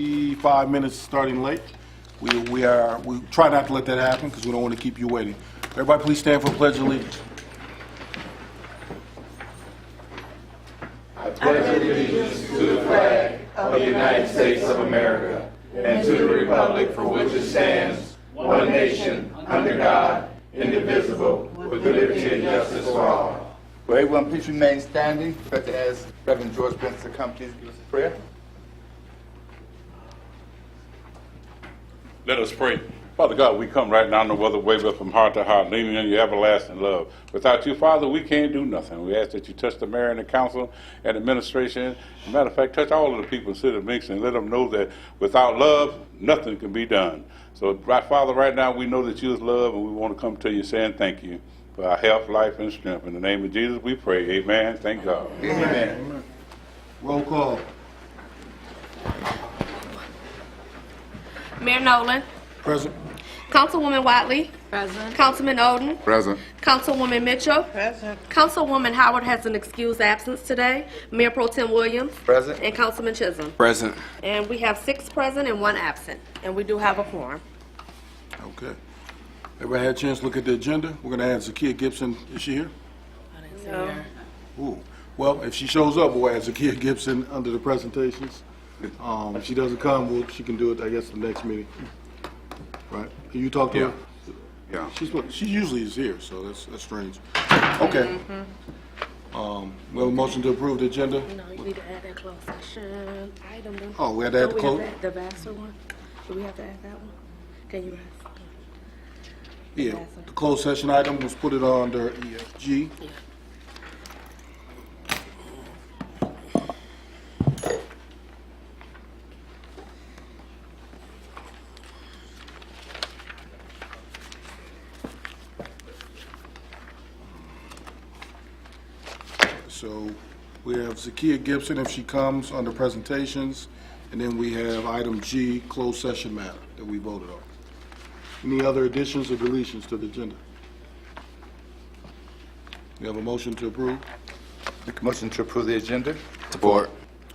5 minutes starting late. We try not to let that happen because we don't want to keep you waiting. Everybody please stand for Pledge of Allegiance. I pledge allegiance to the flag of the United States of America and to the republic for which it stands, one nation, under God, indivisible, with liberty and justice for all. Will everyone please remain standing? I'd like to ask Reverend George Benson to come please give us a prayer. Let us pray. Father God, we come right now, no other way but from heart to heart, leaning on your everlasting love. Without you, Father, we can't do nothing. We ask that you touch the mayor and the council and administration. As a matter of fact, touch all of the people in the city of Inkster and let them know that without love, nothing can be done. So, Father, right now, we know that you is love, and we want to come to you saying thank you for our health, life, and strength. In the name of Jesus, we pray. Amen. Thank God. Amen. Roll call. Mayor Nolan. Present. Councilwoman Watley. Present. Councilman Oden. Present. Councilwoman Mitchell. Present. Councilwoman Howard has an excused absence today. Mayor Pro Tem Williams. Present. And Councilman Chisholm. Present. And we have 6 present and 1 absent. And we do have a quorum. Okay. Everybody had a chance to look at the agenda? We're going to add Zakiya Gibson. Is she here? No. Ooh. Well, if she shows up, we'll add Zakiya Gibson under the presentations. If she doesn't come, she can do it, I guess, the next meeting. Right? Can you talk to her? Yeah. She usually is here, so that's strange. Okay. We have a motion to approve the agenda. No, you need to add that closed session item. Oh, we had to add the close? The Vassar one? Do we have to add that one? Can you ask? Yeah, the closed session item was put it under EFG. Yeah. So we have Zakiya Gibson if she comes under presentations, and then we have item G, closed session matter that we voted on. Any other additions or deletions to the agenda? We have a motion to approve. Make a motion to approve the agenda. Support.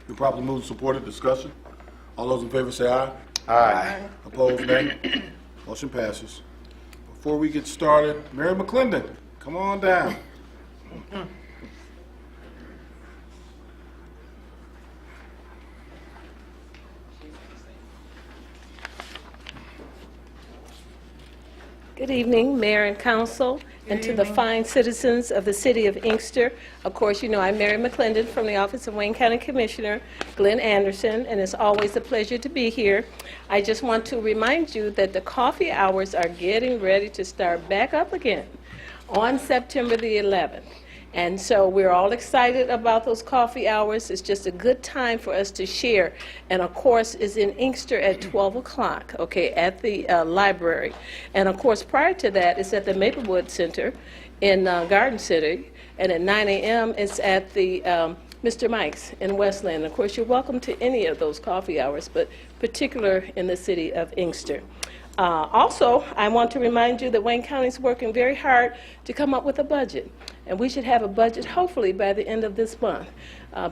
Been properly moved and supported. Discussion. All those in favor say aye. Aye. Opposed, nay. Motion passes. Before we get started, Mary McClendon, come on down. Good evening, Mayor and Council, and to the fine citizens of the city of Inkster. Of course, you know I'm Mary McClendon from the Office of Wayne County Commissioner Glenn Anderson, and it's always a pleasure to be here. I just want to remind you that the coffee hours are getting ready to start back up again on September the 11th. And so we're all excited about those coffee hours. It's just a good time for us to share. And of course, it's in Inkster at 12 o'clock, okay, at the library. And of course, prior to that, it's at the Maplewood Center in Garden City. And at 9 a.m., it's at the Mr. Mike's in Westland. Of course, you're welcome to any of those coffee hours, but particular in the city of Inkster. Also, I want to remind you that Wayne County is working very hard to come up with a budget. And we should have a budget hopefully by the end of this month,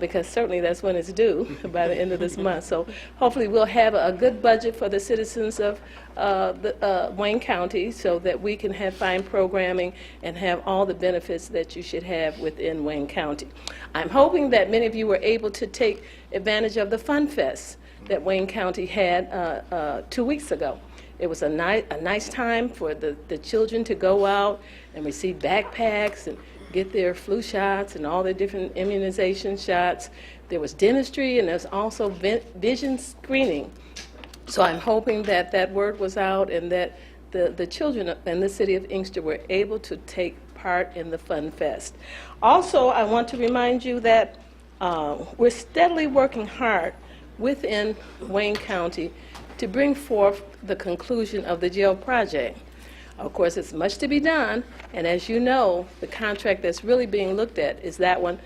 because certainly that's when it's due, by the end of this month. So hopefully we'll have a good budget for the citizens of Wayne County so that we can have fine programming and have all the benefits that you should have within Wayne County. I'm hoping that many of you were able to take advantage of the Fun Fest that Wayne County had 2 weeks ago. It was a nice time for the children to go out and receive backpacks and get their flu shots and all their different immunization shots. There was dentistry and there's also vision screening. So I'm hoping that that word was out and that the children in the city of Inkster were able to take part in the Fun Fest. Also, I want to remind you that we're steadily working hard within Wayne County to bring forth the conclusion of the jail project. Of course, it's much to be done, and as you know, the contract that's really being looked at is that one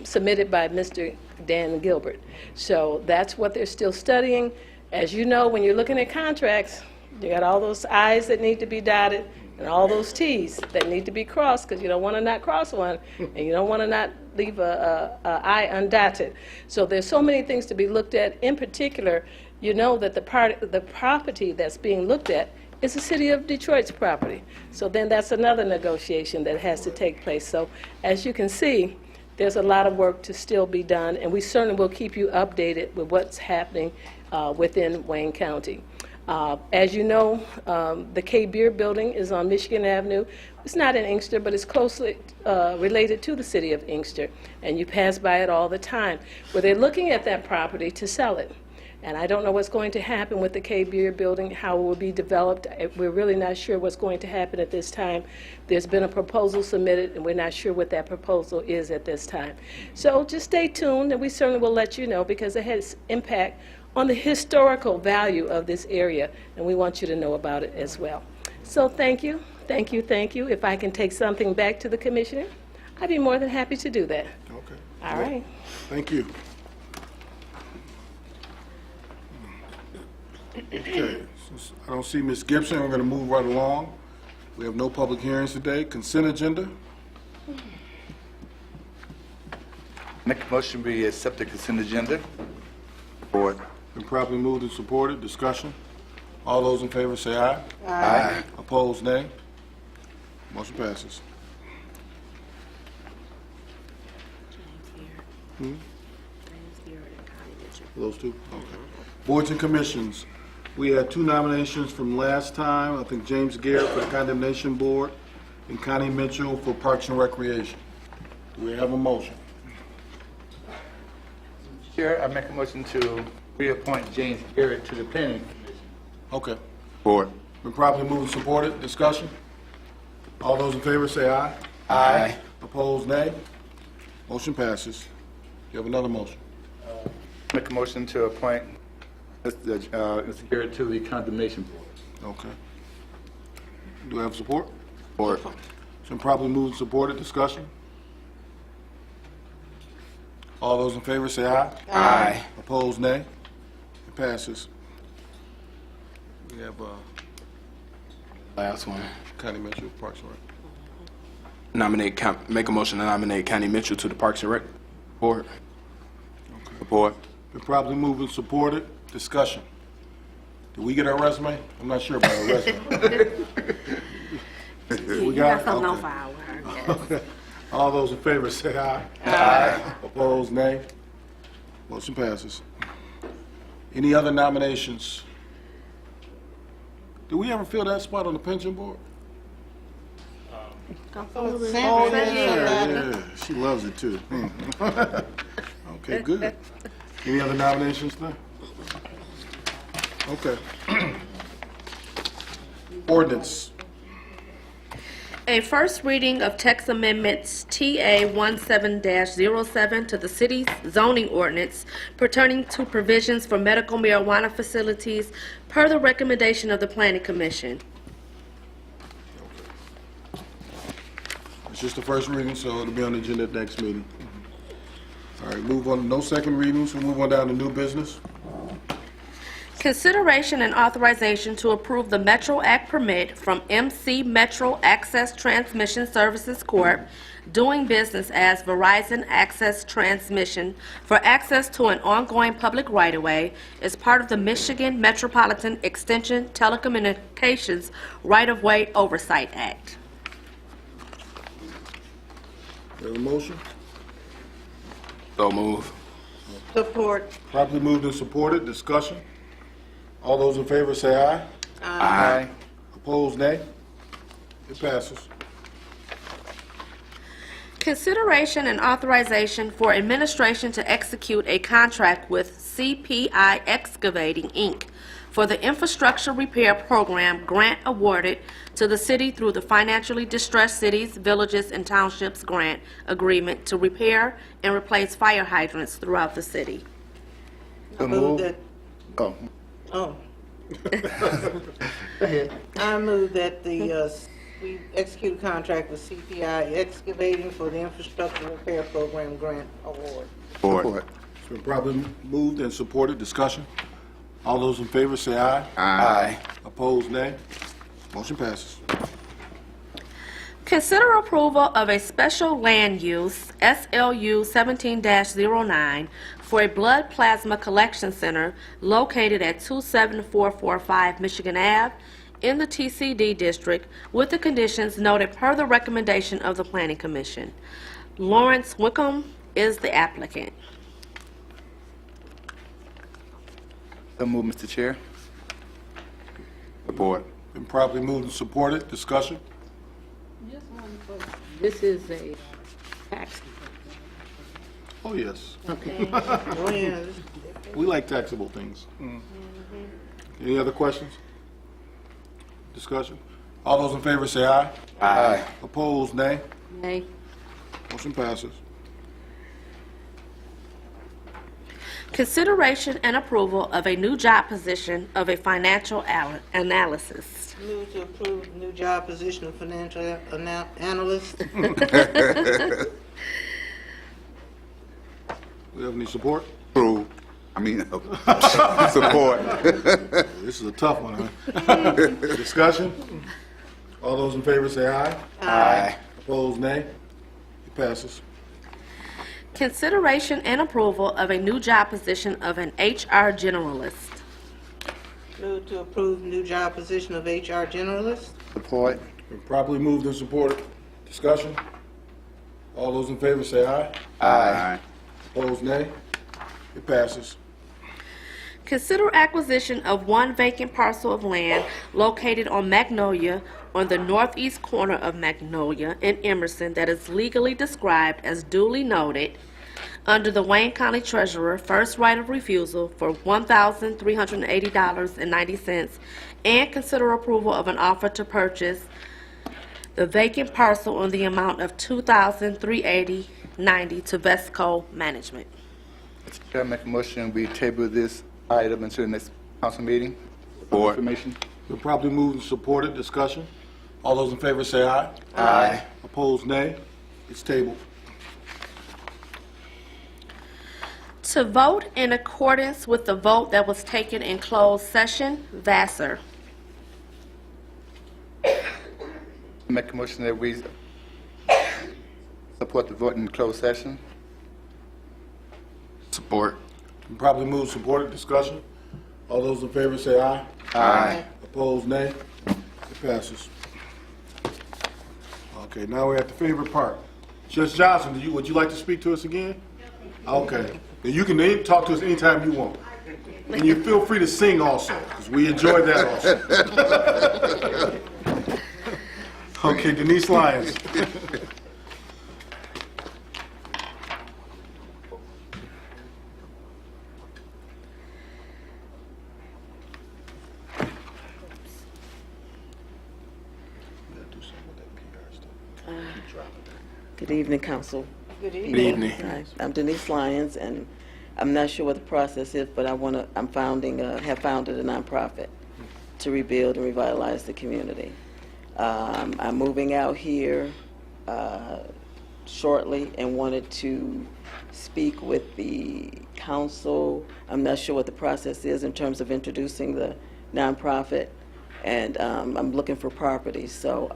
submitted by Mr. Dan Gilbert. So that's what they're still studying. As you know, when you're looking at contracts, you got all those I's that need to be dotted and all those T's that need to be crossed, because you don't want to not cross one, and you don't want to not leave a I undotted. So there's so many things to be looked at. In particular, you know that the property that's being looked at is the city of Detroit's property. So then that's another negotiation that has to take place. So as you can see, there's a lot of work to still be done, and we certainly will keep you updated with what's happening within Wayne County. As you know, the K Beer Building is on Michigan Avenue. It's not in Inkster, but it's closely related to the city of Inkster, and you pass by it all the time, where they're looking at that property to sell it. And I don't know what's going to happen with the K Beer Building, how it will be developed. We're really not sure what's going to happen at this time. There's been a proposal submitted, and we're not sure what that proposal is at this time. So just stay tuned, and we certainly will let you know, because it has impact on the historical value of this area, and we want you to know about it as well. So thank you, thank you, thank you. If I can take something back to the commissioner, I'd be more than happy to do that. Okay. All right. Thank you. Okay, since I don't see Ms. Gibson, we're going to move right along. We have no public hearings today. Consent agenda. Make a motion we accept the consent agenda. Board. Been properly moved and supported. Discussion. All those in favor say aye. Aye. Opposed, nay. Motion passes. Those two? Okay. Boards and commissions. We had two nominations from last time. I think James Garrett for the Condemnation Board and Connie Mitchell for Parks and Recreation. Do we have a motion? Chair, I make a motion to reappoint James Garrett to the Planning Commission. Okay. Board. Been properly moved and supported. Discussion? All those in favor say aye. Aye. Opposed, nay. Motion passes. You have another motion. Make a motion to appoint Mr. Garrett to the Condemnation Board. Okay. Do we have support? Board. It's been properly moved and supported. Discussion? All those in favor say aye. Aye. Opposed, nay. It passes. We have Last one. Connie Mitchell, Parks and Rec. Make a motion to nominate Connie Mitchell to the Parks and Rec Board. Support. Been properly moved and supported. Discussion. Did we get our resume? I'm not sure about our resume. We got it? something on Okay. file with her, yes. All those in favor say aye. Aye. Opposed, nay. Motion passes. Any other nominations? Did we ever fill that spot on the pension board? Yeah, she loves it too. Okay, good. Any other nominations then? Okay. Ordinance. A first reading of text amendments TA 17-07 to the city's zoning ordinance pertaining to provisions for medical marijuana facilities per the recommendation of the Planning Commission. It's just the first reading, so it'll be on the agenda at next meeting. All right, move on. No second readings. We'll move on down to new business. Consideration and authorization to approve the Metro Act permit from MC Metro Access Transmission Services Corp., doing business as Verizon Access Transmission, for access to an ongoing public right-of-way as part of the Michigan Metropolitan Extension Telecommunications Right-of-Way Oversight Act. We have a motion? So move. Support. Properly moved and supported. Discussion? All those in favor say aye. Aye. Opposed, nay. It passes. Consideration and authorization for administration to execute a contract with CPI Excavating, Inc. for the Infrastructure Repair Program grant awarded to the city through the Financially Distressed Cities, Villages, and Townships Grant Agreement to repair and replace fire hydrants throughout the city. So Move move. that, Oh. oh, Go ahead. I move that we execute a contract with CPI Excavating for the Infrastructure Repair Program Grant Award. Board. It's been properly moved and supported. Discussion? All those in favor say aye. Aye. Opposed, nay. Motion passes. Consider approval of a special land use, SLU 17-09, for a blood plasma collection center located at 27445 Michigan Ave in the TCD district with the conditions noted per the recommendation of the Planning Commission. Lawrence Wickham is the applicant. So move, Mr. Chair. Support. Been properly moved and supported. Discussion? This is a tax. Oh, yes. Okay. Oh, yeah. We like taxable things. Any other questions? Discussion? All those in favor say aye. Aye. Opposed, nay. Nay. Motion passes. Consideration and approval of a new job position of a financial analysis. Move to approve new job position of financial analyst. We have any support? Approve. Support. This is a tough one, huh? Discussion? All those in favor say aye. Aye. Opposed, nay. It passes. Consideration and approval of a new job position of an HR generalist. Move to approve new job position of HR generalist. Support. Been properly moved and supported. Discussion? All those in favor say aye. Aye. Opposed, nay. It passes. Consider acquisition of one vacant parcel of land located on Magnolia on the northeast corner of Magnolia in Emerson that is legally described as duly noted under the Wayne County Treasurer first right of refusal for $1,380.90 and consider approval of an offer to purchase the vacant parcel on the amount of $2,380.90 to Vesco Management. Mr. Chair, I make a motion, we table this item until the next council meeting. Support. Information. Been properly moved and supported. Discussion? All those in favor say aye. Aye. Opposed, nay. It's tabled. To vote in accordance with the vote that was taken in closed session, Vassar. Make a motion that we support the vote in closed session. Support. Been properly moved and supported. Discussion? All those in favor say aye. Aye. Opposed, nay. It passes. Okay, now we're at the favorite part. Judge Johnson, would you like to speak to us again? Okay. And you can talk to us anytime you want. And you feel free to sing also, because we enjoy that also. Okay, Denise Lyons. Good evening, Council. Good Good evening. evening. Hi, I'm Denise Lyons, and I'm not sure what the process is, but have founded a nonprofit to rebuild and revitalize the community. I'm moving out here shortly and wanted to speak with the council. I'm not sure what the process is in terms of introducing the nonprofit, and I'm looking for property. So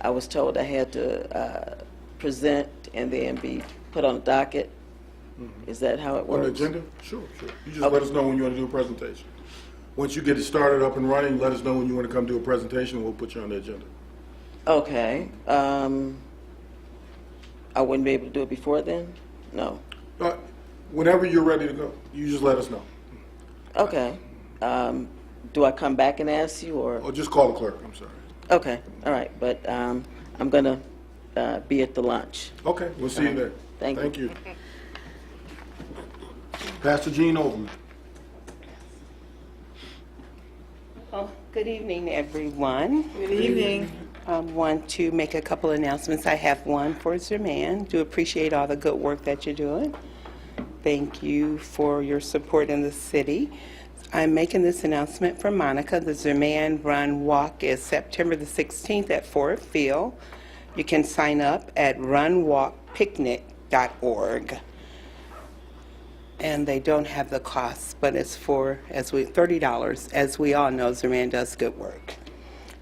I was told I had to present and then be put on the docket. Is that how it On works? the agenda? Sure. You just let us know when you want to do a presentation. Once you get it started up and running, let us know when you want to come do a presentation, and we'll put you on the agenda. Okay. I wouldn't be able to do it before then? No. Whenever you're ready to go, you just let us know. Okay. Do I come back and ask you, or? Or just call the clerk, I'm sorry. Okay, all right, but I'm going to be at the lunch. Okay, we'll see you there. Thank you. Pastor Gene Overman. Good evening, everyone. Good evening. I want to make a couple announcements. I have one for Zerman. Do appreciate all the good work that you're doing. Thank you for your support in the city. I'm making this announcement for Monica. The Zerman Run Walk is September the 16th at Ford Field. You can sign up at runwalkpicnic.org. And they don't have the cost, but it's for $30. As we all know, Zerman does good work.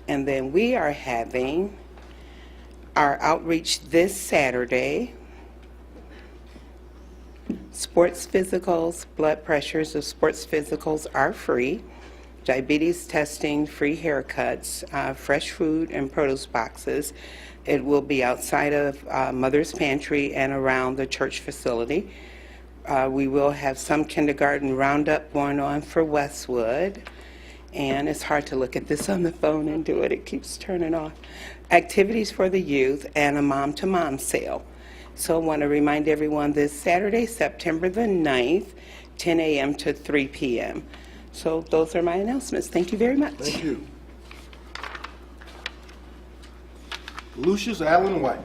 And then we are having our outreach this Saturday Sports physicals, blood pressures of sports physicals are free. Diabetes testing, free haircuts, fresh food and produce boxes. It will be outside of Mother's Pantry and around the church facility. We will have some kindergarten roundup going on for Westwood. And it's hard to look at this on the phone and do it. It keeps turning off. Activities for the youth and a mom-to-mom sale. So I want to remind everyone this Saturday, September the 9th, 10 a.m. to 3 p.m. So those are my announcements. Thank you very much. Thank you. Lucius Allen White.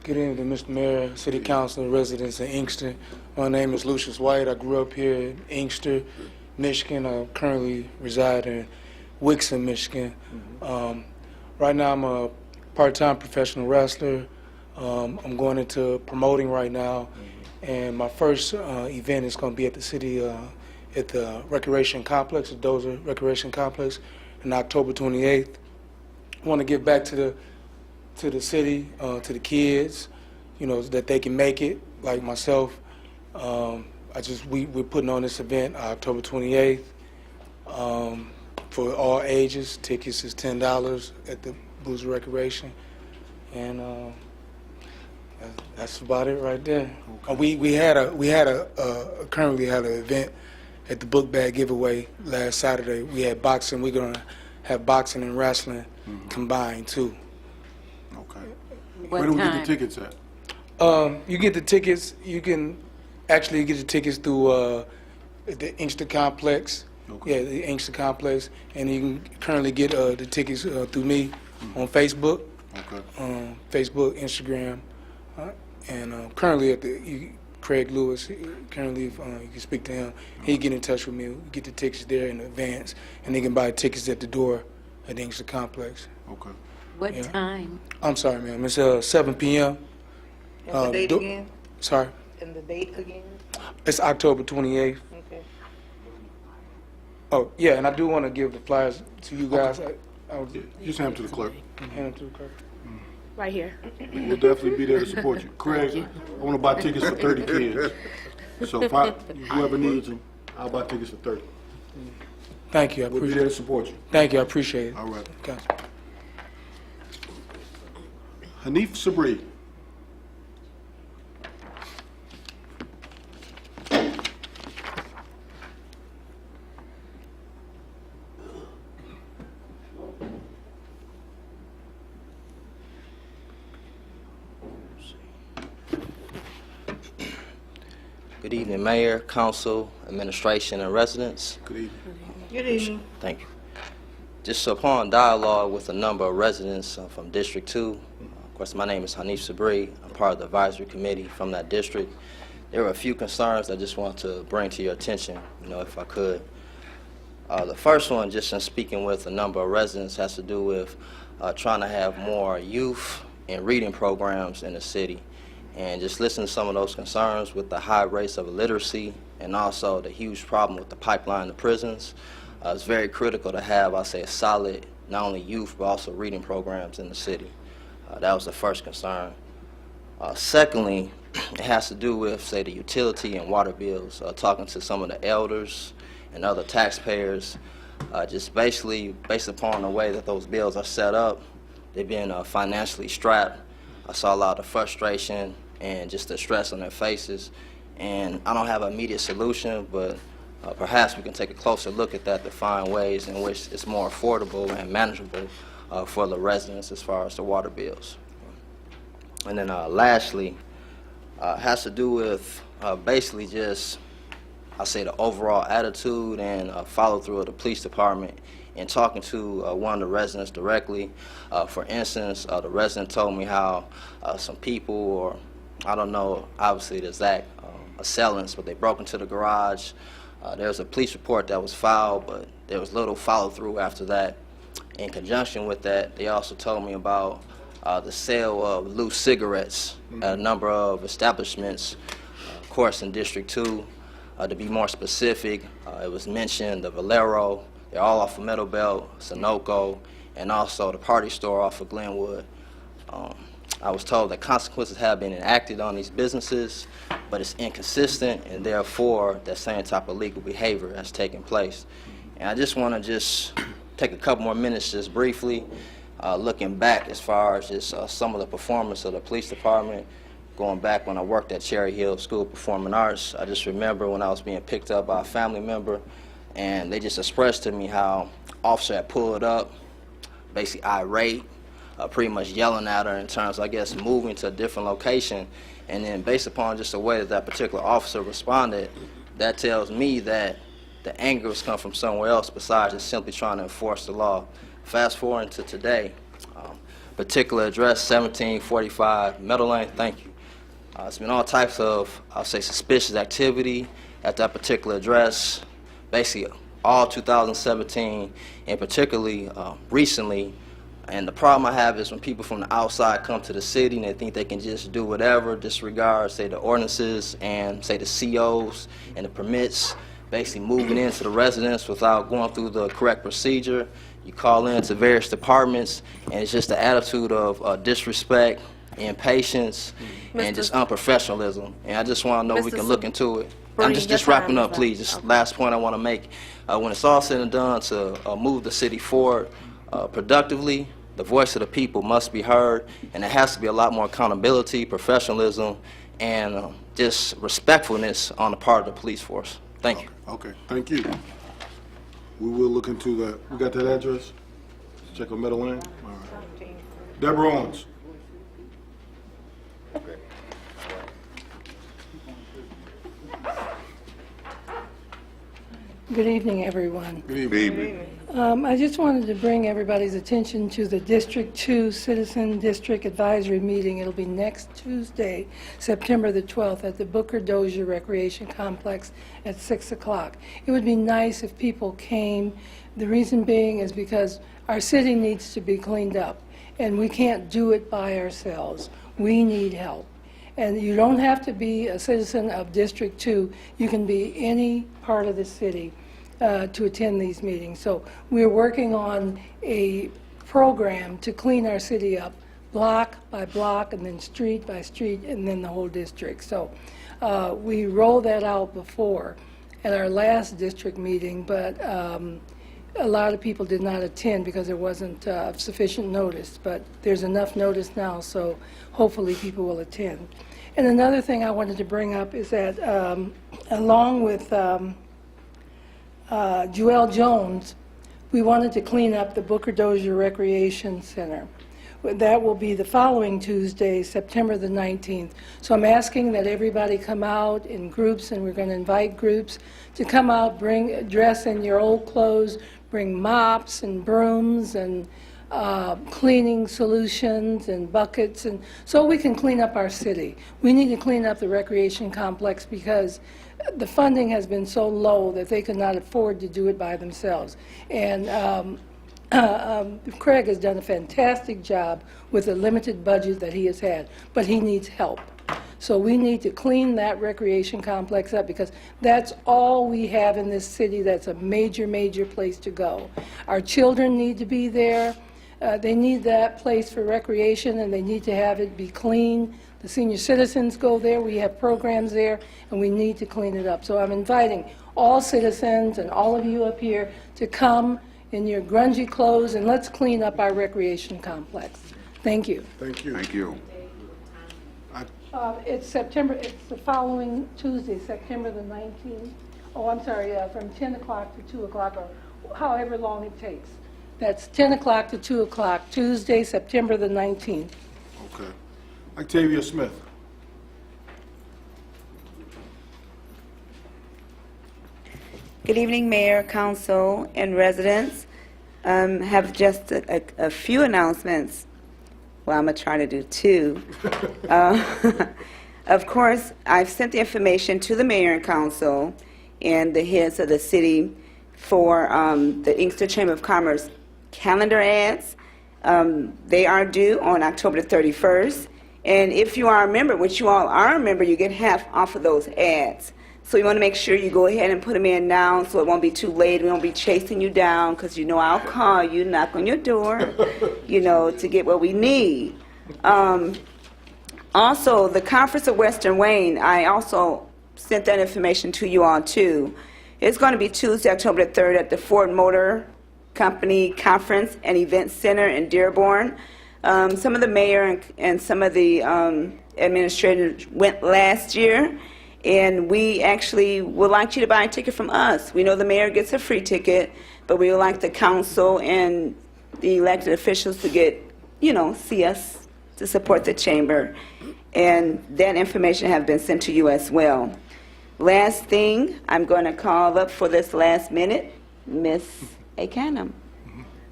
Good evening, Mr. Mayor, City Council, and residents of Inkster. My name is Lucius White. I grew up here in Inkster, Michigan. I currently reside in Wixon, Michigan. Right now, I'm a part-time professional wrestler. I'm going into promoting right now, and my first event is going to be at the city, at the Recreation Complex, the Dozer Recreation Complex, on October 28th. I want to give back to the city, to the kids, you know, that they can make it, like myself. We're putting on this event October 28th for all ages. Tickets is $10 at the Boozer Recreation, and that's about it right there. We currently had an event at the book bag giveaway last Saturday. We had boxing. We're gonna have boxing and wrestling combined too. Okay. What Where do we get time? the tickets at? You get the tickets. You can actually get the tickets through the Inkster Complex. Okay. Yeah, the Inkster Complex, and you can currently get the tickets through me on Facebook, Okay. Facebook, Instagram, and currently at the Craig Lewis. Currently, you can speak to him. He get in touch with me. We get the tickets there in advance, and they can buy tickets at the door at the Inkster Complex. Okay. What Yeah. time? I'm sorry, ma'am. It's 7 p.m. And the date again? Sorry, And the date again? it's October 28th. Okay. Oh, yeah, and I do want to give the flyers to you guys. I was Just hand them to the clerk. hand them to the clerk. Right here. We'll definitely be there to support you. Craig, I want to buy tickets for 30 kids. So if whoever needs them, I'll buy tickets for 30. Thank you. I We'll be appreciate there it. to support you. Thank you. I appreciate it. All right. Okay. Hanif Sabri. Good evening, Mayor, Council, Administration, and residents. Good evening. Good evening. Thank you. Just upon dialogue with a number of residents from District 2, of course, my name is Hanif Sabri. I'm part of the advisory committee from that district. There were a few concerns I just want to bring to your attention, if I could. The first one, just in speaking with a number of residents, has to do with trying to have more youth and reading programs in the city. And just listen to some of those concerns with the high rates of illiteracy and also the huge problem with the pipeline to prisons. It's very critical to have, I say, a solid, not only youth, but also reading programs in the city. That was the first concern. Secondly, it has to do with, say, the utility and water bills. Talking to some of the elders and other taxpayers, just basically based upon the way that those bills are set up, they've been financially strapped. I saw a lot of frustration and just the stress on their faces. And I don't have an immediate solution, but perhaps we can take a closer look at that to find ways in which it's more affordable and manageable for the residents as far as the water bills. And then lastly, has to do with basically just, I say, the overall attitude and follow through of the police department. And talking to one of the residents directly, for instance, the resident told me how some people, or I don't know, obviously the exact assailants, but they broke into the garage. There was a police report that was filed, but there was little follow through after that. In conjunction with that, they also told me about the sale of loose cigarettes at a number of establishments, of course in District 2. To be more specific, it was mentioned the Valero. They're all off of Meadow Belt, Sunoco, and also the party store off of Glenwood. I was told that consequences have been enacted on these businesses, but it's inconsistent, and therefore that same type of legal behavior has taken place. And I just want to take a couple more minutes just briefly, looking back as far as just some of the performance of the police department. Going back when I worked at Cherry Hill School of Performing Arts, I just remember when I was being picked up by a family member, and they just expressed to me how officer had pulled up, basically irate, pretty much yelling at her in terms of, I guess, moving to a different location. And then based upon just the way that that particular officer responded, that tells me that the anger was coming from somewhere else besides just simply trying to enforce the law. Fast forward to today, particular address 1745 Meadow Lane, thank you. It's been all types of, I'll say, suspicious activity at that particular address, basically all 2017, and particularly recently. And the problem I have is when people from the outside come to the city and they think they can just do whatever, disregard, say, the ordinances and, say, the COs and the permits, basically moving into the residence without going through the correct procedure. You call into various departments, and it's just the attitude of disrespect, impatience, and just unprofessionalism. And I just want to know if we can look into it. I'm just wrapping up, please. Just last point I want to make. When it's all said and done, to move the city forward productively, the voice of the people must be heard, and there has to be a lot more accountability, professionalism, and just respectfulness on the part of the police force. Thank you. Okay, thank you. We will look into that. We got that address? Check on Meadow Lane? All right. Deborah Owens. Good evening, everyone. Good evening. I just wanted to bring everybody's attention to the District 2 Citizen District Advisory Meeting. It'll be next Tuesday, September the 12th, at the Booker Dozier Recreation Complex at 6 o'clock. It would be nice if people came. The reason being is because our city needs to be cleaned up, and we can't do it by ourselves. We need help. And you don't have to be a citizen of District 2. You can be any part of the city to attend these meetings. So we're working on a program to clean our city up, block by block, and then street by street, and then the whole district. So we rolled that out before at our last district meeting, but a lot of people did not attend because there wasn't sufficient notice. But there's enough notice now, so hopefully people will attend. And another thing I wanted to bring up is that along with Joelle Jones, we wanted to clean up the Booker Dozier Recreation Center. That will be the following Tuesday, September the 19th. So I'm asking that everybody come out in groups, and we're going to invite groups to come out, dress in your old clothes, bring mops and brooms and cleaning solutions and buckets, and so we can clean up our city. We need to clean up the recreation complex because the funding has been so low that they could not afford to do it by themselves. And Craig has done a fantastic job with the limited budget that he has had, but he needs help. So we need to clean that recreation complex up because that's all we have in this city. That's a major, major place to go. Our children need to be there. They need that place for recreation, and they need to have it be clean. The senior citizens go there. We have programs there, and we need to clean it up. So I'm inviting all citizens and all of you up here to come in your grungy clothes, and let's clean up our recreation complex. Thank you. Thank you. Thank you. It's the following Tuesday, September the 19th. Oh, I'm sorry, from 10 o'clock to 2 o'clock, or however long it takes. That's 10 o'clock to 2 o'clock, Tuesday, September the 19th. Okay. Octavia Smith. Good evening, Mayor, Council, and residents. Have just a few announcements. Well, I'm going to try to do two. Of course, I've sent the information to the Mayor and Council and the heads of the city for the Inkster Chamber of Commerce calendar ads. They are due on October the 31st. And if you are a member, which you all are a member, you get half off of those ads. So we want to make sure you go ahead and put them in now so it won't be too late. We won't be chasing you down because you know I'll call you, knock on your door, you know, to get what we need. Also, the Conference of Western Wayne, I also sent that information to you all too. It's going to be Tuesday, October the 3rd at the Ford Motor Company Conference and Event Center in Dearborn. Some of the mayor and some of the administrators went last year, and we actually would like you to buy a ticket from us. We know the mayor gets a free ticket, but we would like the council and the elected officials to get, you know, see us to support the chamber. And that information has been sent to you as well. Last thing, I'm going to call up for this last minute, Miss Akanam.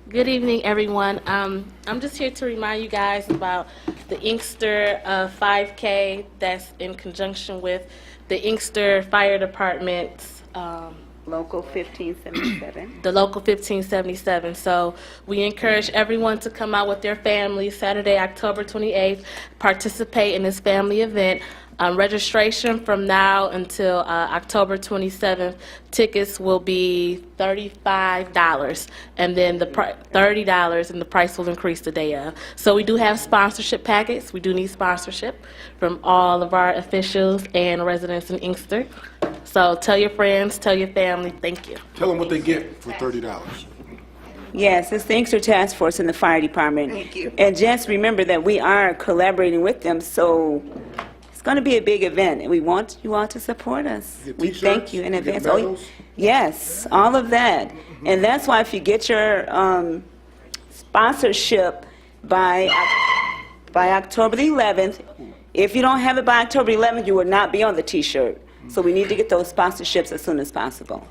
Good evening, everyone. I'm just here to remind you guys about the Inkster 5K that's in conjunction with the Inkster Fire Department's Local 1577. the local 1577. So we encourage everyone to come out with their families Saturday, October 28th, participate in this family event. Registration from now until October 27th, tickets will be $35, and then the $30, and the price will increase the day of. So we do have sponsorship packets. We do need sponsorship from all of our officials and residents in Inkster. So tell your friends, tell your family. Thank you. Tell them what they get for $30. Yes, it's the Inkster Task Force in the Fire Department. Thank you. And just remember that we are collaborating with them, so it's going to be a big event, and we want you all to support us. Get We t-shirts, thank you in get advance. medals. Yes, all of that. And that's why if you get your sponsorship by October the 11th, if you don't have it by October 11th, you will not be on the T-shirt. So we need to get those sponsorships as soon as possible.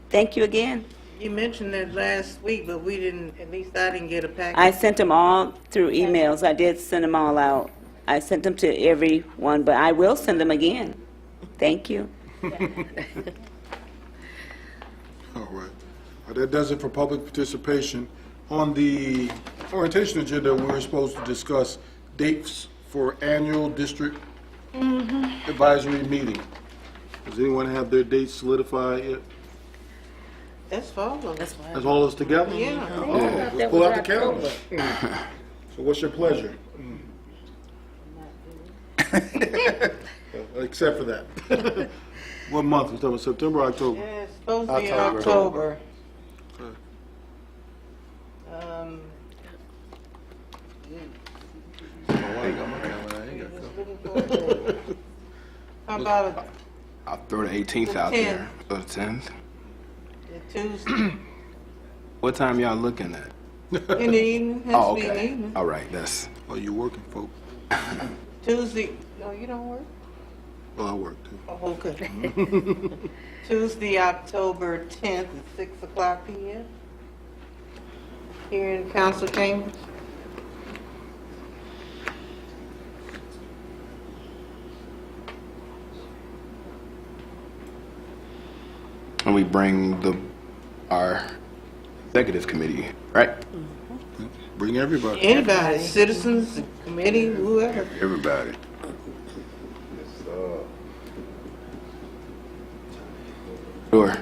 Thank you again. You mentioned that last week, but we didn't, at least I didn't get a package. I sent them all through emails. I did send them all out. I sent them to everyone, but I will send them again. Thank you. All right. That does it for public participation. On the orientation agenda, we were supposed to discuss dates for annual district advisory meeting. Does anyone have their dates solidified yet? That's fall of us. That's all of us together? Yeah. Oh, let's pull out the calendar. So what's your pleasure? Except for that. What month? We're talking about September or October? Yeah, it's supposed to be in October. October. How about I'll throw the 18th out there. Or the 10th. a Tuesday What time y'all looking at? in the evening? Has Oh, to be in the okay. evening. All right, that's. Oh, you working, folk? Tuesday, no, you don't work? Well, I work too. Oh, okay. Tuesday, October 10th at 6 o'clock p.m. here in council chambers. And we bring our executive committee, right? Bring everybody. Anybody, citizens, committee, whoever. Everybody. Sure.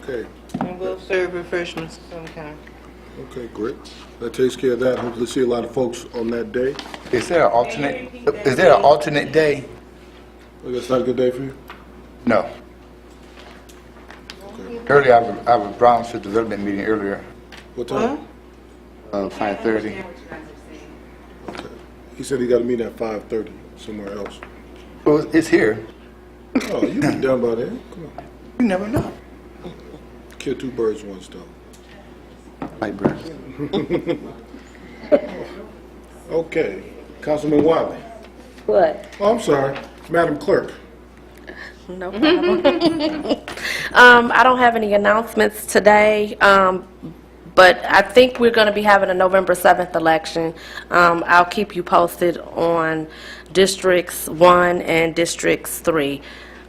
Okay. And we'll serve refreshments of some kind. Okay, great. That takes care of that. Hopefully see a lot of folks on that day. Is there an alternate? Is there an alternate day? Well, that's not a good day for you? No. Earlier, I have a Brownsville Development meeting earlier, What time? 5:30. Okay. He said he got a meeting at 5:30 somewhere else. Well, it's here. Oh, you be done by then. Come on. You never know. Kill two birds, one stone. Light birds. Okay. Councilman Wiley. What? Oh, I'm sorry. Madam Clerk. No problem. I don't have any announcements today, but I think we're going to be having a November 7th election. I'll keep you posted on Districts 1 and Districts 3,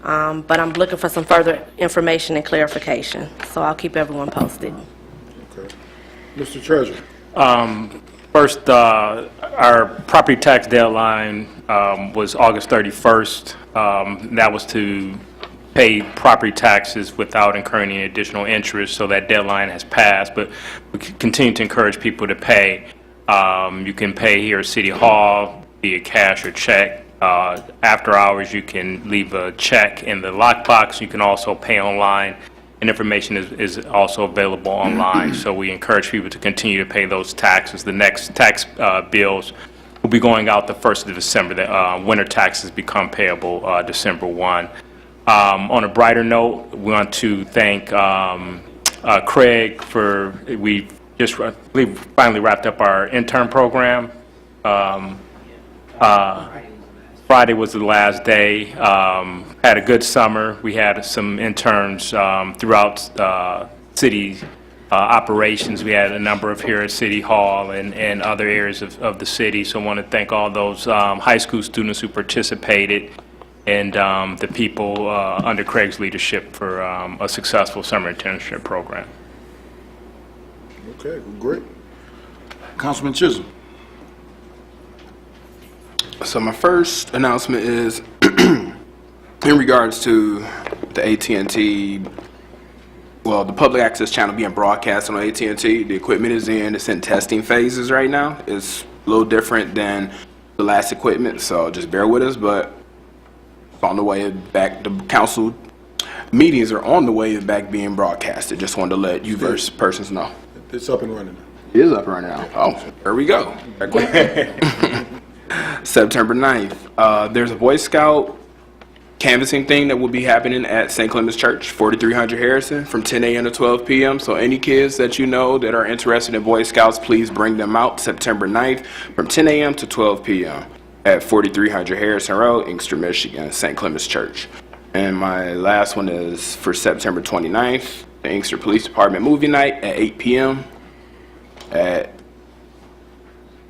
but I'm looking for some further information and clarification, so I'll keep everyone posted. Okay. Mr. Treasurer. First, Our property tax deadline was August 31st. That was to pay property taxes without incurring any additional interest, so that deadline has passed, but we continue to encourage people to pay. You can pay here at City Hall via cash or check. After hours, you can leave a check in the lockbox. You can also pay online, and information is also available online. So we encourage people to continue to pay those taxes. The next tax bills will be going out the 1st of December. The winter taxes become payable December 1. On a brighter note, we want to thank Craig for, we just we finally wrapped up our intern program. Friday was the last day. Had a good summer. We had some interns throughout city operations. We had a number of here at City Hall and other areas of the city. So I want to thank all those high school students who participated and the people under Craig's leadership for a successful summer internship program. Okay, well, great. Councilman Chisholm. So my first announcement is in regards to the AT&T, well, the public access channel being broadcast on AT&T. The equipment is it's in testing phases right now. It's a little different than the last equipment, so just bear with us, but it's on the way back. The council meetings are on the way back being broadcasted. Just wanted to let you persons know. It's up and running now. It is up and running now. Oh, there we go. September 9th, there's a Boy Scout canvassing thing that will be happening at St. Clement's Church, 4300 Harrison, from 10 a.m. to 12 p.m. So any kids that you know that are interested in Boy Scouts, please bring them out September 9th from 10 a.m. to 12 p.m. at 4300 Harrison Road, Inkster, Michigan, St. Clement's Church. And my last one is for September 29th, the Inkster Police Department Movie Night at 8 p.m. at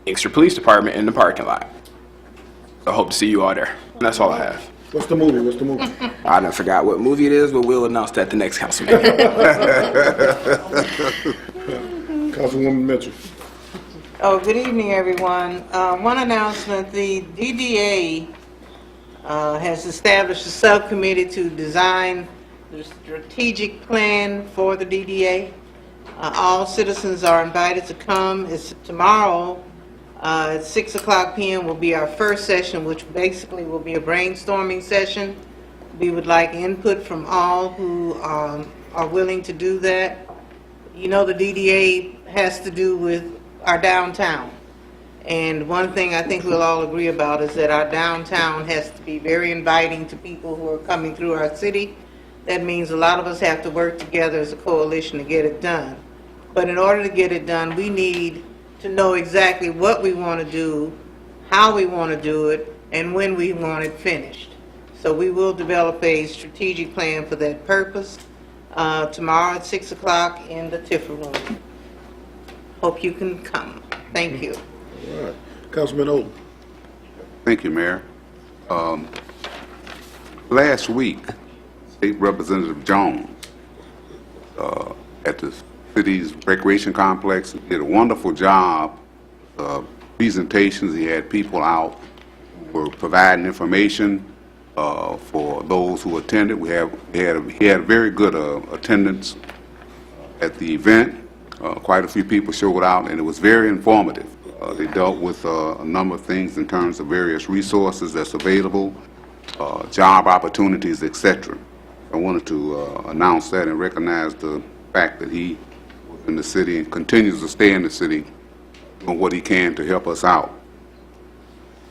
Inkster Police Department in the parking lot. I hope to see you all there. And that's all I have. What's the movie? What's the movie? I done forgot what movie it is, but we'll announce that at the next council meeting. Councilwoman Mitchell. Oh, good evening, everyone. One announcement, the DDA has established a subcommittee to design the strategic plan for the DDA. All citizens are invited to come. It's tomorrow at 6:00 p.m. will be our first session, which basically will be a brainstorming session. We would like input from all who are willing to do that. You know, the DDA has to do with our downtown. And one thing I think we'll all agree about is that our downtown has to be very inviting to people who are coming through our city. That means a lot of us have to work together as a coalition to get it done. But in order to get it done, we need to know exactly what we want to do, how we want to do it, and when we want it finished. So we will develop a strategic plan for that purpose tomorrow at 6:00 in the Tiffer Room. Hope you can come. Thank you. All right. Councilman Oldham. Thank you, Mayor. Last week, State Representative Jones at the city's recreation complex did a wonderful job of presentations. He had people out who were providing information for those who attended. He had a very good attendance at the event. Quite a few people showed out, and it was very informative. They dealt with a number of things in terms of various resources that's available, job opportunities, etc. I wanted to announce that and recognize the fact that he was in the city and continues to stay in the city, doing what he can to help us out.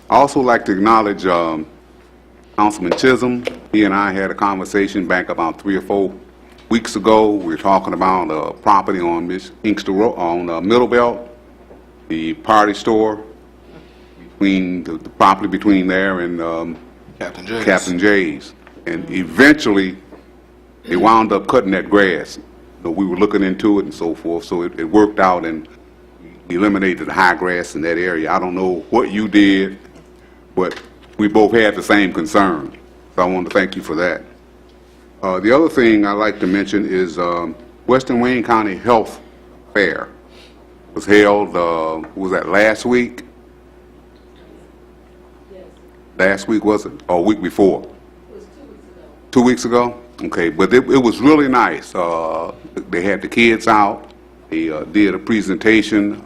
I also like to acknowledge Councilman Chisholm. He and I had a conversation back about 3 or 4 weeks ago. We were talking about a property on Inkster Road, on Middlebelt, the party store, between the property between there and Captain Jay's. And eventually, they wound up cutting that grass. So we were looking into it and so forth, so it worked out and we eliminated the high grass in that area. I don't know what you did, but we both had the same concern. So I want to thank you for that. The other thing I'd like to mention is Western Wayne County Health Fair was held, was that last week? last week, was it? Or week before? It was 2 weeks ago. 2 weeks ago? Okay, but it was really nice. They had the kids out. They did a presentation,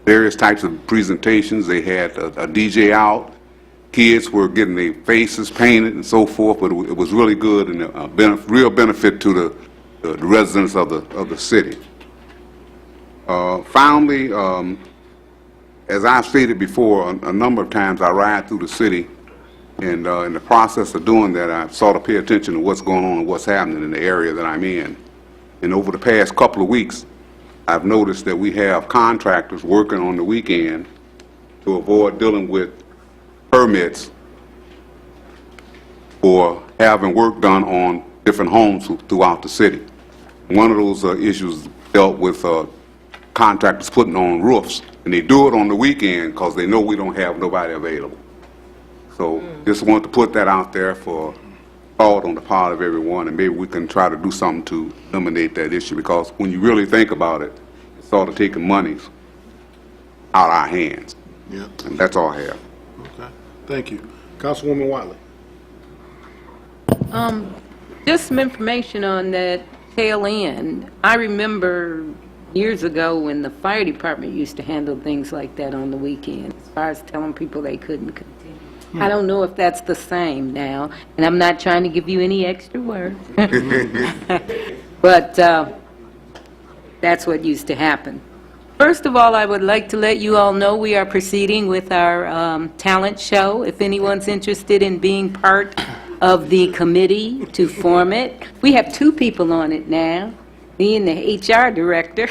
various types of presentations. They had a DJ out. Kids were getting their faces painted and so forth, but it was really good and a real benefit to the residents of the city. Finally, as I've stated before, a number of times I ride through the city, and in the process of doing that, I sort of pay attention to what's going on and what's happening in the area that I'm in. And over the past couple of weeks, I've noticed that we have contractors working on the weekend to avoid dealing with permits for having work done on different homes throughout the city. One of those issues dealt with contractors putting on roofs, and they do it on the weekend because they know we don't have nobody available. So just want to put that out there for thought on the part of everyone, and maybe we can try to do something to eliminate that issue, because when you really think about it, it's sort of taking monies out of our hands. Yeah. And that's all I have. Okay. Thank you. Councilwoman Wiley. Just some information on that tail end. I remember years ago when the fire department used to handle things like that on the weekend, as far as telling people they couldn't continue. I don't know if that's the same now, and I'm not trying to give you any extra work. But that's what used to happen. First of all, I would like to let you all know we are proceeding with our talent show. If anyone's interested in being part of the committee to form it, we have 2 people on it now, me and the HR director.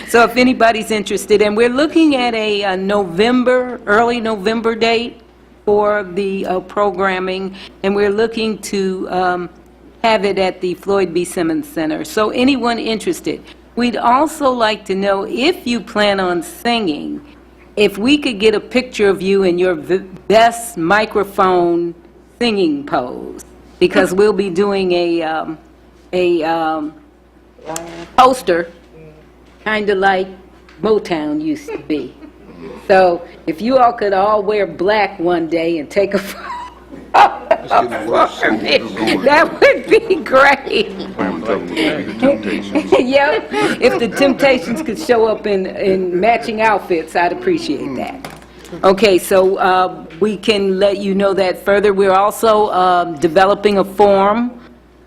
So if anybody's interested, and we're looking at a early November date for the programming, and we're looking to have it at the Floyd B. Simmons Center. So anyone interested. We'd also like to know if you plan on singing, if we could get a picture of you in your best microphone singing pose, because we'll be doing a poster, kind of like Motown used to be. So if you all could all wear black one day and take a photo, that would be great. Yeah, if the Temptations could show up in matching outfits, I'd appreciate that. Okay, so we can let you know that further. We're also developing a form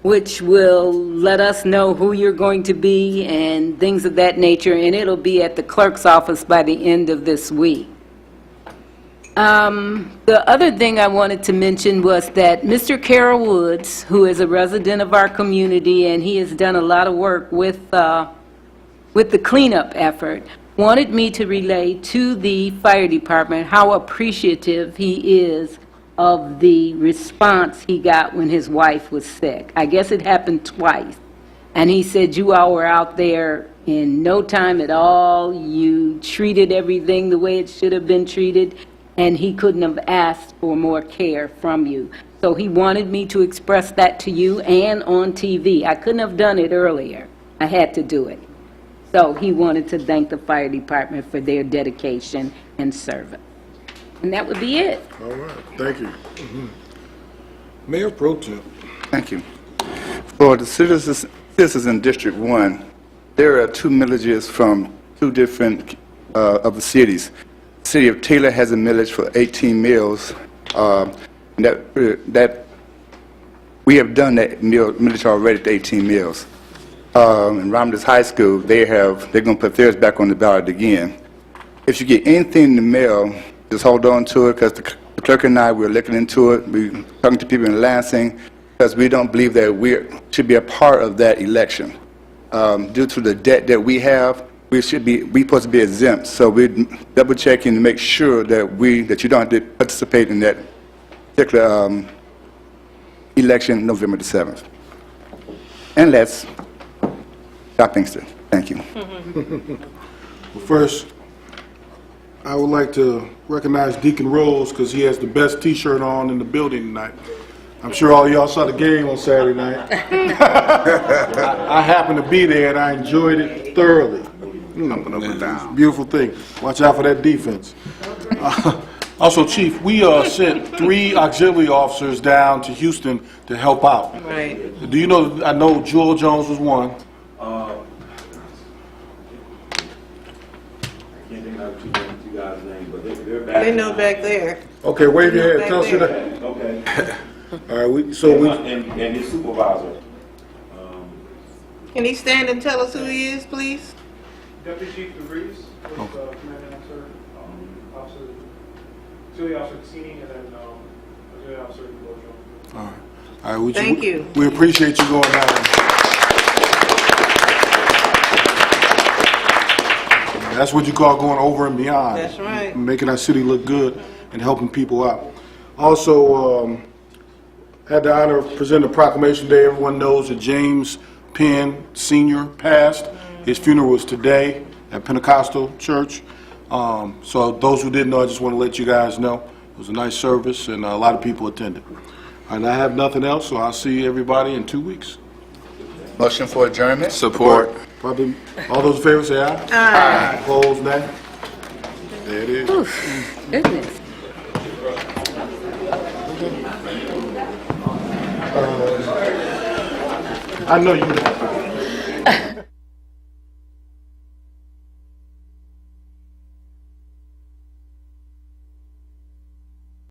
which will let us know who you're going to be and things of that nature, and it'll be at the clerk's office by the end of this week. The other thing I wanted to mention was that Mr. Carroll Woods, who is a resident of our community, and he has done a lot of work with the cleanup effort, wanted me to relay to the fire department how appreciative he is of the response he got when his wife was sick. I guess it happened twice. And he said, you all were out there in no time at all. You treated everything the way it should have been treated, and he couldn't have asked for more care from you. So he wanted me to express that to you and on TV. I couldn't have done it earlier. I had to do it. So he wanted to thank the fire department for their dedication and service. And that would be it. All right. Thank you. Mayor Pro Tem. Thank you. For the citizens in District 1, there are 2 millages from 2 different of the cities. The city of Taylor has a millage for 18 mills. That we have done that millage already to 18 mills. In Romulus High School, they're going to put theirs back on the ballot again. If you get anything in the mail, just hold on to it, because the clerk and I, we're looking into it. We're talking to people in Lansing, because we don't believe that we should be a part of that election. Due to the debt that we have, we supposed to be exempt. So we're double checking to make sure that you don't have to participate in that particular election November the 7th. And let's stop Inkster. Thank you. Well, first, I would like to recognize Deacon Rose, because he has the best T-shirt on in the building tonight. I'm sure all y'all saw the game on Saturday night. I happened to be there, and I enjoyed it thoroughly. jumping up and down. Beautiful thing. Watch out for that defense. Also, Chief, we sent 3 auxiliary officers down to Houston to help out. Right. Do you know, I know Jewel Jones was one. Can't think of two guys' names, but they're back. They know back there. Okay, wave your hand. Back Tell us who there. that. Okay. All right, we And his supervisor. Can he stand and tell us who he is, please? Deputy Chief DeVries, with Commanding Officer, Officer, Auxiliary Officer Cassini, and then Auxiliary Officer Bojo. All right. All right, Thank you. We appreciate you going down. That's what you call going over and beyond. That's right. Making our city look good and helping people out. Also, had the honor of presenting a proclamation today. Everyone knows that James Penn Sr. passed. His funeral was today at Pentecostal Church. So those who didn't know, I just want to let you guys know. It was a nice service and a lot of people attended. And I have nothing else, so I'll see everybody in 2 weeks. Motion for adjournment? Support. Probably, all those in favor say aye. Aye. Opposed, nay. There it is. Goodness. I know you.